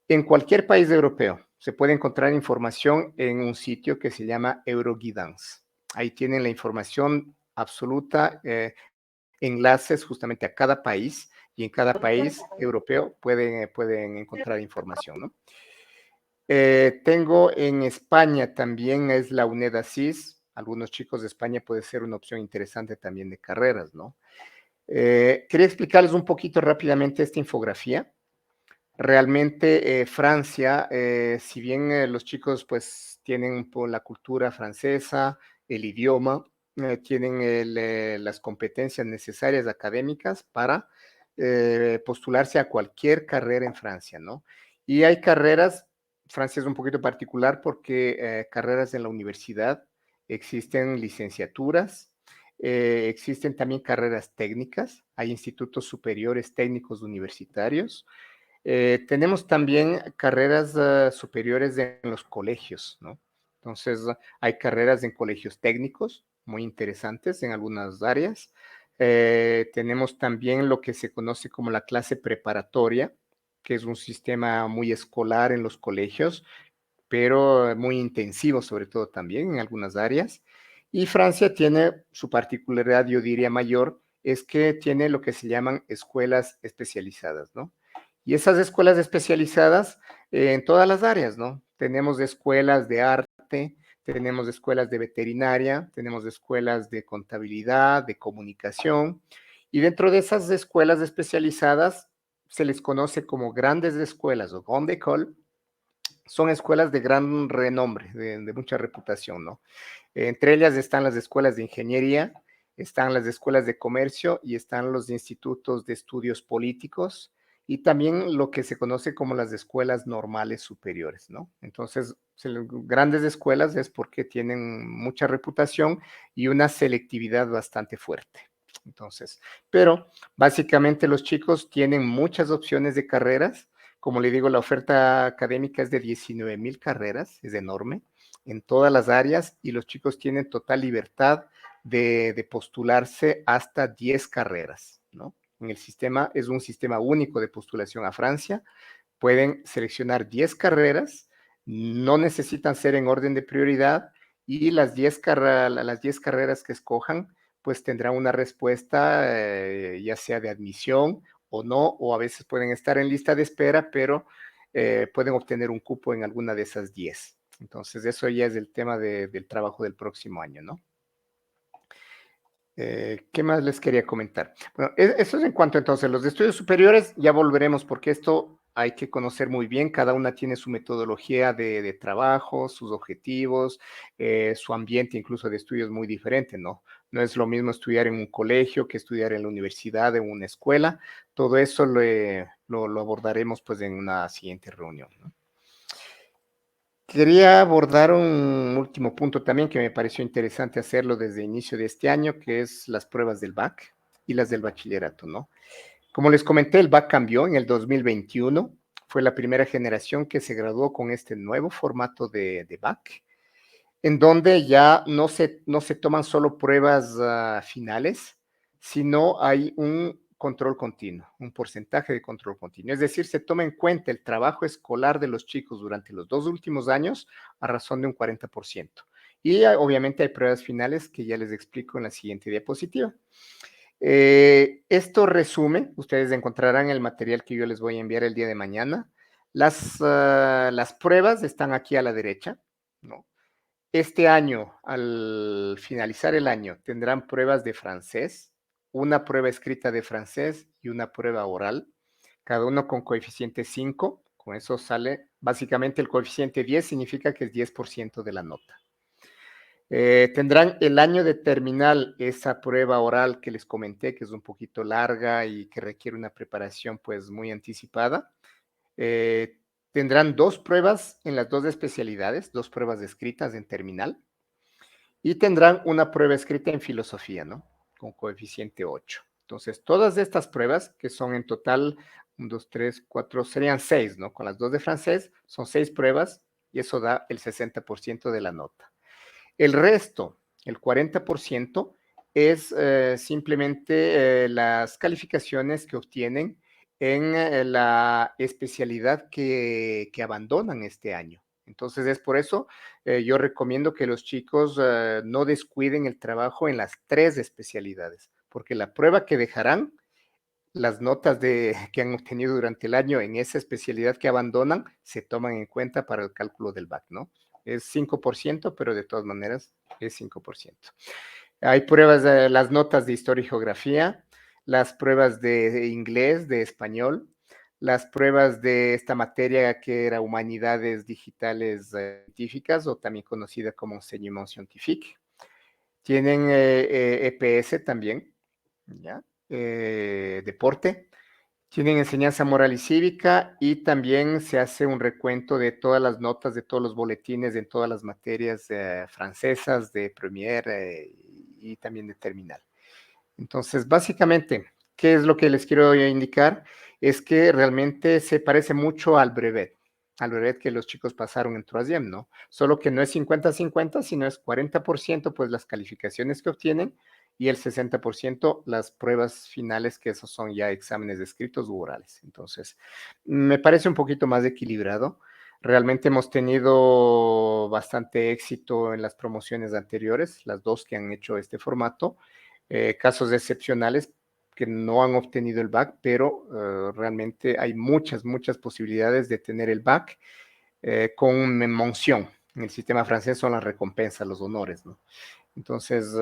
En cualquier país europeo se puede encontrar información en un sitio que se llama Euroguidance. Ahí tienen la información absoluta, enlaces justamente a cada país, y en cada país europeo pueden encontrar información, ¿no? Tengo en España también, es la UNED Asís. Algunos chicos de España puede ser una opción interesante también de carreras, ¿no? Quería explicarles un poquito rápidamente esta infografía. Realmente Francia, si bien los chicos pues tienen la cultura francesa, el idioma, tienen las competencias necesarias académicas para postularse a cualquier carrera en Francia, ¿no? Y hay carreras, Francia es un poquito particular porque carreras en la universidad, existen licenciaturas, existen también carreras técnicas, hay institutos superiores técnicos universitarios. Tenemos también carreras superiores en los colegios, ¿no? Entonces, hay carreras en colegios técnicos muy interesantes en algunas áreas. Tenemos también lo que se conoce como la clase preparatoria, que es un sistema muy escolar en los colegios, pero muy intensivo sobre todo también en algunas áreas. Y Francia tiene su particularidad, yo diría mayor, es que tiene lo que se llaman escuelas especializadas, ¿no? Y esas escuelas especializadas en todas las áreas, ¿no? Tenemos escuelas de arte, tenemos escuelas de veterinaria, tenemos escuelas de contabilidad, de comunicación, y dentro de esas escuelas especializadas se les conoce como grandes escuelas o grande école. Son escuelas de gran renombre, de mucha reputación, ¿no? Entre ellas están las escuelas de ingeniería, están las escuelas de comercio y están los institutos de estudios políticos y también lo que se conoce como las escuelas normales superiores, ¿no? Entonces, grandes escuelas es porque tienen mucha reputación y una selectividad bastante fuerte. Entonces, pero básicamente los chicos tienen muchas opciones de carreras. Como le digo, la oferta académica es de 19,000 carreras, es enorme en todas las áreas, y los chicos tienen total libertad de postularse hasta 10 carreras, ¿no? En el sistema, es un sistema único de postulación a Francia. Pueden seleccionar 10 carreras, no necesitan ser en orden de prioridad, y las 10 carreras que escojan, pues tendrán una respuesta, ya sea de admisión o no, o a veces pueden estar en lista de espera, pero pueden obtener un cupo en alguna de esas 10. Entonces, eso ya es el tema del trabajo del próximo año, ¿no? ¿Qué más les quería comentar? Bueno, eso es en cuanto entonces los de estudios superiores, ya volveremos porque esto hay que conocer muy bien, cada una tiene su metodología de trabajo, sus objetivos, su ambiente incluso de estudios muy diferente, ¿no? No es lo mismo estudiar en un colegio que estudiar en la universidad, en una escuela, todo eso lo abordaremos pues en una siguiente reunión, ¿no? Quería abordar un último punto también que me pareció interesante hacerlo desde inicio de este año, que es las pruebas del BAC y las del bachillerato, ¿no? Como les comenté, el BAC cambió en el 2021, fue la primera generación que se graduó con este nuevo formato de BAC, en donde ya no se toman solo pruebas finales, sino hay un control continuo, un porcentaje de control continuo. Es decir, se toma en cuenta el trabajo escolar de los chicos durante los 2 últimos años a razón de un 40%. Y obviamente hay pruebas finales que ya les explico en la siguiente diapositiva. Esto resume, ustedes encontrarán el material que yo les voy a enviar el día de mañana. Las pruebas están aquí a la derecha, ¿no? Este año, al finalizar el año, tendrán pruebas de francés, una prueba escrita de francés y una prueba oral, cada uno con coeficiente 5. Con eso sale, básicamente el coeficiente 10 significa que es 10% de la nota. Tendrán el año de terminal esa prueba oral que les comenté, que es un poquito larga y que requiere una preparación pues muy anticipada. Tendrán 2 pruebas en las 2 especialidades, 2 pruebas escritas en terminal, y tendrán una prueba escrita en filosofía, ¿no? Con coeficiente 8. Entonces, todas estas pruebas, que son en total 1, 2, 3, 4, serían 6, ¿no? Con las 2 de francés, son 6 pruebas y eso da el 60% de la nota. El resto, el 40%, es simplemente las calificaciones que obtienen en la especialidad que abandonan este año, Entonces es por eso yo recomiendo que los chicos no descuiden el trabajo en las 3 especialidades, porque la prueba que dejarán, las notas que han obtenido durante el año en esa especialidad que abandonan, se toman en cuenta para el cálculo del BAC, ¿no? Es 5%, pero de todas maneras es 5%. Hay pruebas de las notas de historia y geografía, las pruebas de inglés, de español, las pruebas de esta materia que era humanidades digitales científicas, o también conocida como enseignement scientifique. Tienen EPS también, ¿ya? Deporte. Tienen enseñanza moral y cívica, y también se hace un recuento de todas las notas, de todos los boletines, en todas las materias francesas, de Premier y también de terminal. Entonces, básicamente, ¿qué es lo que les quiero indicar? Es que realmente se parece mucho al brevet que los chicos pasaron en Troisième, ¿no? Solo que no es 50-50, sino es 40% pues las calificaciones que obtienen, y el 60% las pruebas finales, que esos son ya exámenes escritos u orales. Entonces, me parece un poquito más equilibrado. Realmente hemos tenido bastante éxito en las promociones anteriores, las 2 que han hecho este formato. Casos excepcionales que no han obtenido el BAC, pero realmente hay muchas posibilidades de tener el BAC con mención. En el sistema francés son las recompensas, los honores, ¿no? Entonces,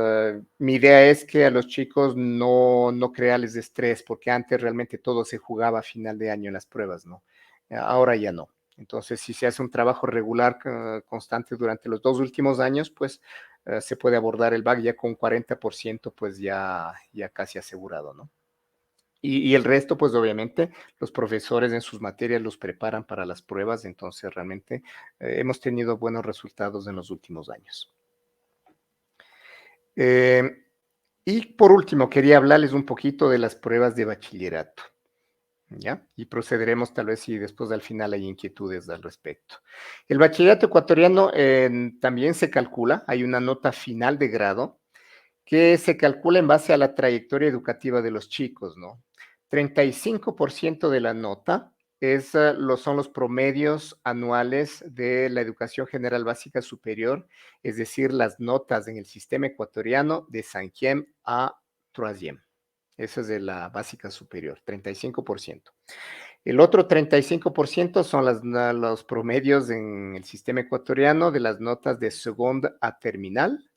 mi idea es que a los chicos no crearles estrés, porque antes realmente todo se jugaba a final de año en las pruebas, ¿no? Ahora ya no. Entonces, si se hace un trabajo regular, constante durante los 2 últimos años, pues se puede abordar el BAC ya con 40%, pues ya casi asegurado, ¿no? Y el resto, pues obviamente, los profesores en sus materias los preparan para las pruebas, entonces realmente hemos tenido buenos resultados en los últimos años. Y por último, quería hablarles un poquito de las pruebas de bachillerato, ¿ya? Y procederemos tal vez si después al final hay inquietudes al respecto. El bachillerato ecuatoriano también se calcula, hay una nota final de grado que se calcula en base a la trayectoria educativa de los chicos, ¿no? 35% de la nota son los promedios anuales de la educación general básica superior, es decir, las notas en el sistema ecuatoriano de 5e a 3e. Esa es de la básica superior, 35%. El otro 35% son los promedios en el sistema ecuatoriano de las notas de segunda a terminal.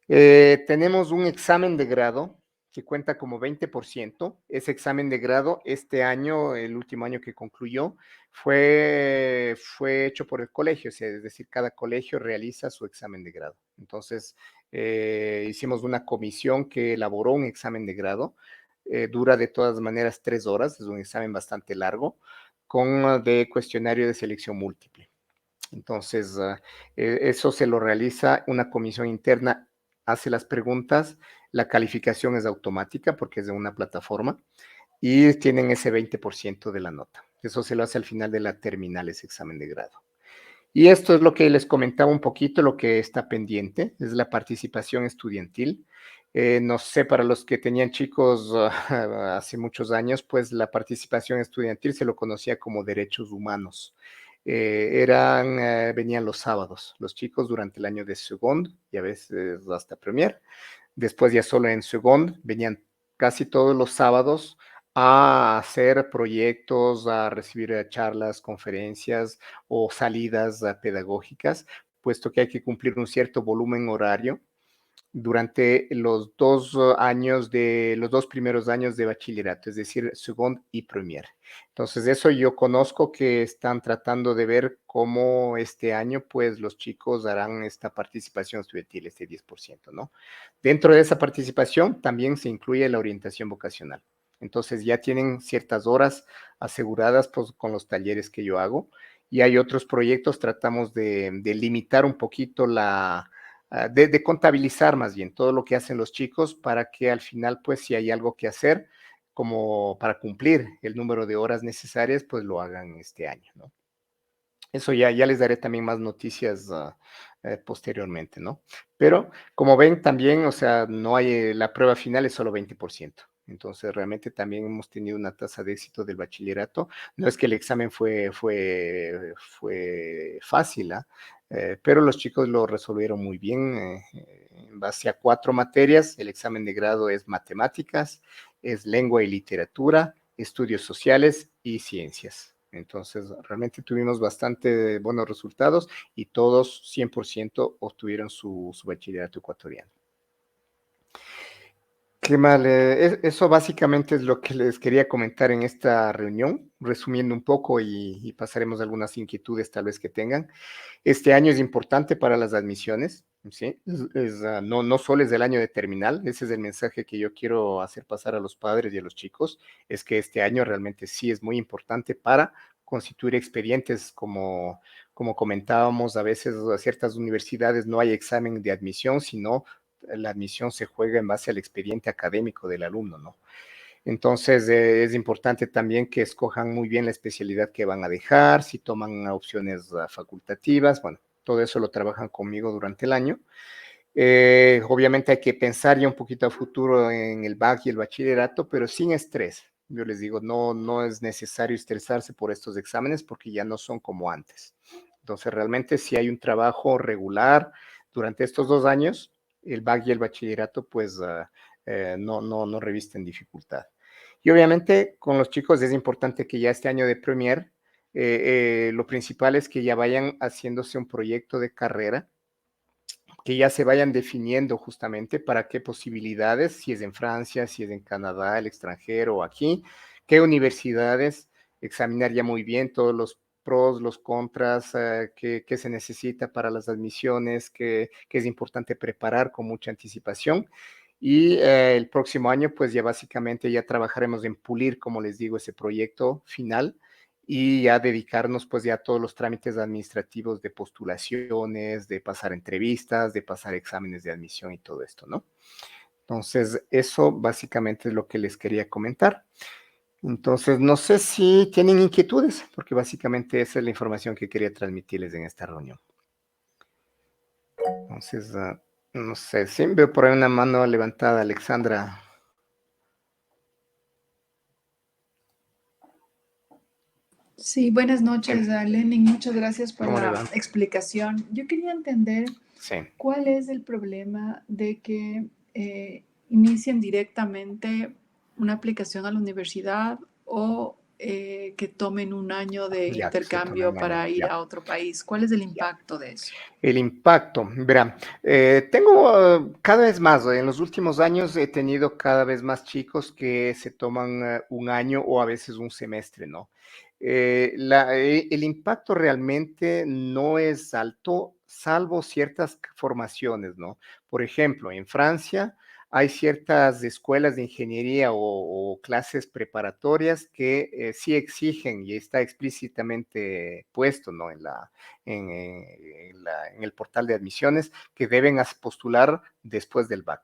Tenemos un examen de grado que cuenta como 20%. Ese examen de grado, este año, el último año que concluyó, fue hecho por el colegio, es decir, cada colegio realiza su examen de grado. Entonces, hicimos una comisión que elaboró un examen de grado. Dura de todas maneras 3 horas, es un examen bastante largo, de cuestionario de selección múltiple. Entonces, eso se lo realiza una comisión interna, hace las preguntas, la calificación es automática porque es de una plataforma, y tienen ese 20% de la nota. Eso se lo hace al final de la terminal, ese examen de grado. Y esto es lo que les comentaba un poquito, lo que está pendiente, es la participación estudiantil. No sé, para los que tenían chicos hace muchos años, pues la participación estudiantil se lo conocía como derechos humanos. Venían los sábados, los chicos durante el año de segundo y a veces hasta premier. Después ya solo en segundo venían casi todos los sábados a hacer proyectos, a recibir charlas, conferencias o salidas pedagógicas, puesto que hay que cumplir un cierto volumen horario durante los 2 años los 2 primeros años de bachillerato, es decir, segundo y premier. Entonces, eso yo conozco que están tratando de ver cómo este año, pues, los chicos harán esta participación estudiantil, este 10%, ¿no? Dentro de esa participación también se incluye la orientación vocacional. Entonces, ya tienen ciertas horas aseguradas, pues, con los talleres que yo hago, y hay otros proyectos, tratamos de limitar un poquito de contabilizar más bien todo lo que hacen los chicos, para que al final, pues, si hay algo que hacer, como para cumplir el número de horas necesarias, pues lo hagan este año, ¿no? Eso ya les daré también más noticias posteriormente, ¿no? Pero como ven también, o sea, no hay, la prueba final es solo 20%. Entonces, realmente también hemos tenido una tasa de éxito del bachillerato. No es que el examen fue fácil, ¿ah? Pero los chicos lo resolvieron muy bien. En base a 4 materias, el examen de grado es matemáticas, es lengua y literatura, estudios sociales y ciencias. Entonces, realmente tuvimos bastante buenos resultados y todos 100% obtuvieron su bachillerato ecuatoriano. Qué mal. Eso básicamente es lo que les quería comentar en esta reunión, resumiendo un poco y pasaremos algunas inquietudes tal vez que tengan. Este año es importante para las admisiones, ¿sí? No solo es el año de terminal, ese es el mensaje que yo quiero hacer pasar a los padres y a los chicos, es que este año realmente sí es muy importante para constituir expedientes como comentábamos, a veces a ciertas universidades no hay examen de admisión, sino la admisión se juega en base al expediente académico del alumno, ¿no? Entonces, es importante también que escojan muy bien la especialidad que van a dejar, si toman opciones facultativas, bueno, todo eso lo trabajan conmigo durante el año. Obviamente hay que pensar ya un poquito a futuro en el BAC y el bachillerato, pero sin estrés. Yo les digo, no es necesario estresarse por estos exámenes porque ya no son como antes. Entonces, realmente si hay un trabajo regular durante estos 2 años, el BAC y el bachillerato, pues no revisten dificultad. Y obviamente con los chicos es importante que ya este año de Premier, lo principal es que ya vayan haciéndose un proyecto de carrera, que ya se vayan definiendo justamente para qué posibilidades, si es en Francia, si es en Canadá, el extranjero o aquí, qué universidades, examinar ya muy bien todos los pros, los contras, qué se necesita para las admisiones, qué es importante preparar con mucha anticipación. Y el próximo año, pues ya básicamente ya trabajaremos en pulir, como les digo, ese proyecto final y ya dedicarnos pues ya a todos los trámites administrativos de postulaciones, de pasar entrevistas, de pasar exámenes de admisión y todo esto, ¿no? Entonces, eso básicamente es lo que les quería comentar. Entonces, no sé si tienen inquietudes, porque básicamente esa es la información que quería transmitirles en esta reunión. Entonces, no sé, sí veo por ahí una mano levantada, Alexandra. Sí, buenas noches, Lenin. Muchas gracias por ¿Cómo le la va? explicación. Yo quería entender Sí. cuál es el problema de que inicien directamente una aplicación a la universidad o que tomen un año de Ya, que se tome intercambio un año. para ir Ya. a otro país. ¿Cuál es el impacto de eso? El impacto, verá, cada vez más, en los últimos años he tenido cada vez más chicos que se toman un año o a veces un semestre, ¿no? El impacto realmente no es alto, salvo ciertas formaciones, ¿no? Por ejemplo, en Francia hay ciertas escuelas de ingeniería o clases preparatorias que sí exigen y está explícitamente puesto, ¿no? En el portal de admisiones que deben postular después del BAC.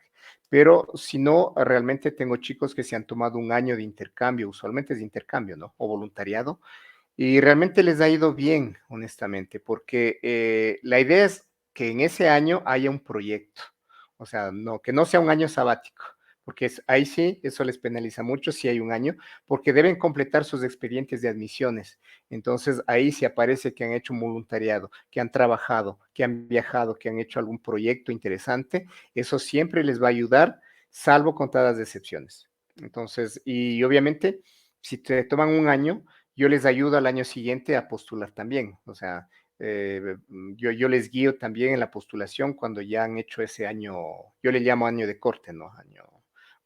Pero si no, realmente tengo chicos que se han tomado un año de intercambio, usualmente es de intercambio, ¿no? O voluntariado, y realmente les ha ido bien, honestamente, porque la idea es que en ese año haya un proyecto, o sea, que no sea un año sabático, porque ahí sí, eso les penaliza mucho si hay un año, porque deben completar sus expedientes de admisiones. Entonces, ahí sí aparece que han hecho un voluntariado, que han trabajado, que han viajado, que han hecho algún proyecto interesante, eso siempre les va a ayudar, salvo contadas excepciones. Entonces, y obviamente, si te toman un año, yo les ayudo al año siguiente a postular también. O sea, yo les guío también en la postulación cuando ya han hecho ese año, yo le llamo año de corte, ¿no?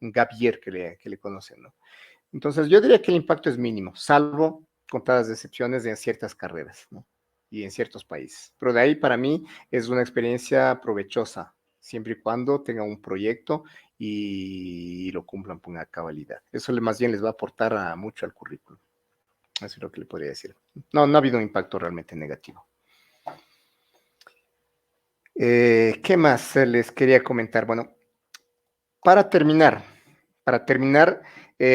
Un gap year que le conocen, ¿no? Entonces, yo diría que el impacto es mínimo, salvo contadas excepciones en ciertas carreras, ¿no? Y en ciertos países. Pero de ahí, para mí, es una experiencia provechosa, siempre y cuando tengan un proyecto y lo cumplan con una cabalidad. Eso más bien les va a aportar mucho al currículum. Eso es lo que le podría decir. No ha habido un impacto realmente negativo. ¿Qué más les quería comentar? Bueno, para terminar,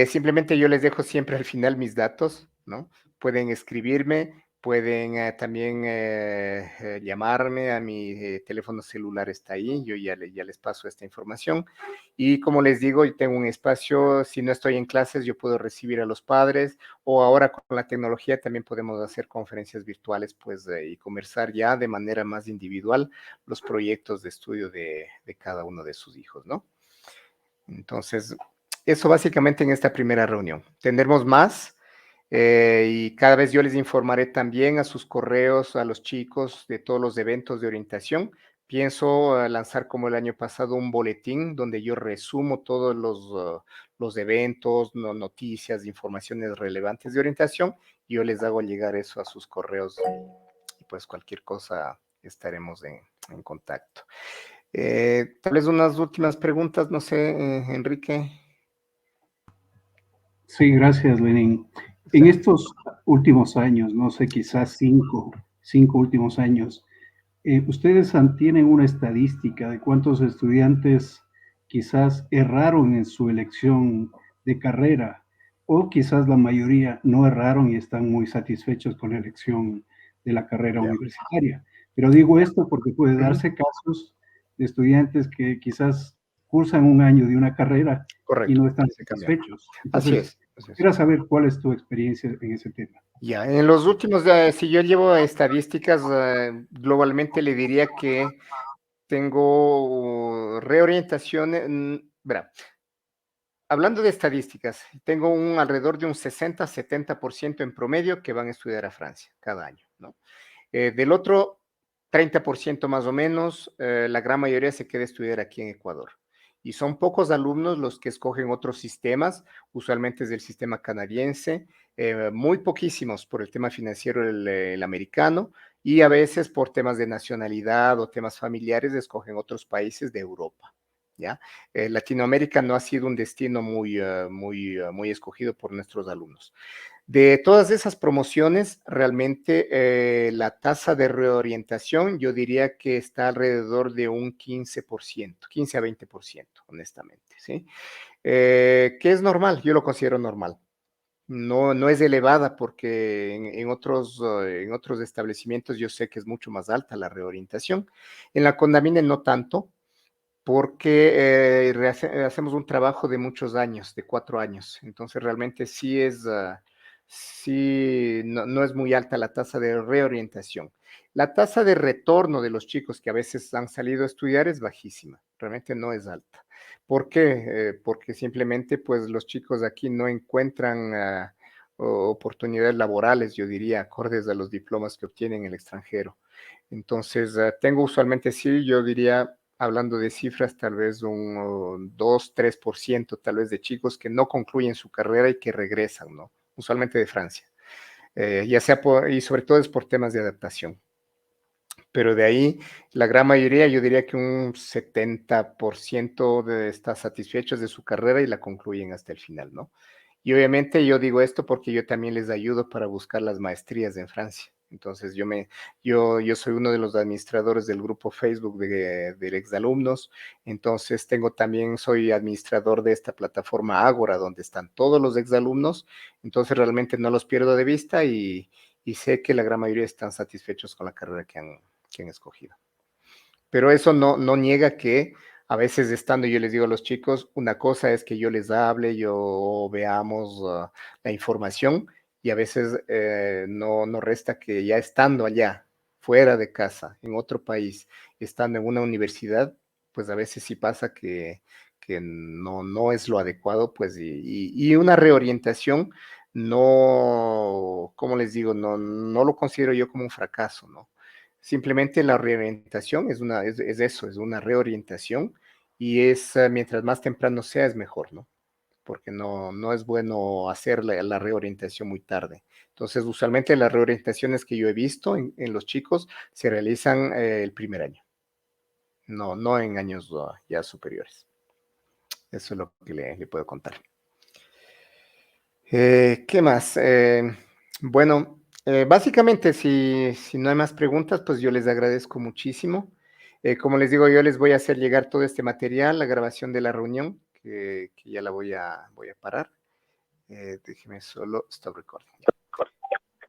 simplemente yo les dejo siempre al final mis datos, ¿no? Pueden escribirme Pueden también llamarme a mi teléfono celular, está ahí, yo ya les paso esta información. Y como les digo, yo tengo un espacio, si no estoy en clases, yo puedo recibir a los padres, o ahora con la tecnología también podemos hacer conferencias virtuales, pues, y conversar ya de manera más individual los proyectos de estudio de cada uno de sus hijos, ¿no? Entonces, eso básicamente en esta primera reunión. Tendremos más. Y cada vez yo les informaré también a sus correos, a los chicos, de todos los eventos de orientación. Pienso lanzar como el año pasado un boletín donde yo resumo todos los eventos, noticias, informaciones relevantes de orientación, y yo les hago llegar eso a sus correos y pues cualquier cosa estaremos en contacto. Tal vez unas últimas preguntas, no sé, Enrique. Sí, gracias, Lenin. En estos últimos años, no sé, quizás cinco últimos años, ¿ustedes tienen una estadística de cuántos estudiantes quizás erraron en su elección de carrera? O quizás la mayoría no erraron y están muy satisfechos con la elección de la carrera universitaria. Pero digo esto porque puede darse casos de estudiantes que quizás cursan un año de una carrera y Correcto, no están se cambian. satisfechos. Así Entonces, es. quisiera saber cuál es tu experiencia en ese tema. Ya, en los últimos, si yo llevo estadísticas, globalmente le diría que tengo reorientación, verá, hablando de estadísticas, tengo alrededor de un 60-70% en promedio que van a estudiar a Francia cada año, ¿no? Del otro 30% más o menos, la gran mayoría se queda a estudiar aquí en Ecuador. Y son pocos alumnos los que escogen otros sistemas, usualmente es del sistema canadiense, muy poquísimos por el tema financiero el americano, y a veces por temas de nacionalidad o temas familiares escogen otros países de Europa. ¿Ya? Latinoamérica no ha sido un destino muy escogido por nuestros alumnos. De todas esas promociones, realmente la tasa de reorientación yo diría que está alrededor de un 15%, 15 a 20%, honestamente, ¿sí? Que es normal, yo lo considero normal. No es elevada porque en otros establecimientos yo sé que es mucho más alta la reorientación. En la Condamine no tanto, porque hacemos un trabajo de muchos años, de 4 años. Entonces, realmente sí, no es muy alta la tasa de reorientación. La tasa de retorno de los chicos que a veces han salido a estudiar es bajísima, realmente no es alta. ¿Por qué? Porque simplemente, pues, los chicos aquí no encuentran oportunidades laborales, yo diría, acordes a los diplomas que obtienen en el extranjero. Entonces, tengo usualmente, sí, yo diría, hablando de cifras, tal vez un 2-3% tal vez de chicos que no concluyen su carrera y que regresan, ¿no? Usualmente de Francia. Ya sea y sobre todo es por temas de adaptación. Pero de ahí, la gran mayoría, yo diría que un 70% está satisfechos de su carrera y la concluyen hasta el final, ¿no? Y obviamente yo digo esto porque yo también les ayudo para buscar las maestrías en Francia. Entonces yo soy uno de los administradores del grupo Facebook de exalumnos. Entonces soy administrador de esta plataforma Ágora, donde están todos los exalumnos. Entonces realmente no los pierdo de vista y sé que la gran mayoría están satisfechos con la carrera que han escogido. Pero eso no niega que a veces estando, yo les digo a los chicos, una cosa es que yo les hable, veamos la información, y a veces no resta que ya estando allá, fuera de casa, en otro país, estando en una universidad, pues a veces sí pasa que no es lo adecuado, pues, y una reorientación como les digo, no lo considero yo como un fracaso, ¿no? Simplemente la reorientación es eso, es una reorientación, y mientras más temprano sea es mejor, ¿no? Porque no es bueno hacer la reorientación muy tarde. Entonces, usualmente las reorientaciones que yo he visto en los chicos se realizan el primer año, no en años ya superiores. Eso es lo que le puedo contar. ¿Qué más? Bueno, básicamente, si no hay más preguntas, pues yo les agradezco muchísimo. Como les digo, yo les voy a hacer llegar todo este material, la grabación de la reunión, que ya la voy a parar. Déjeme solo stop recording. Ya.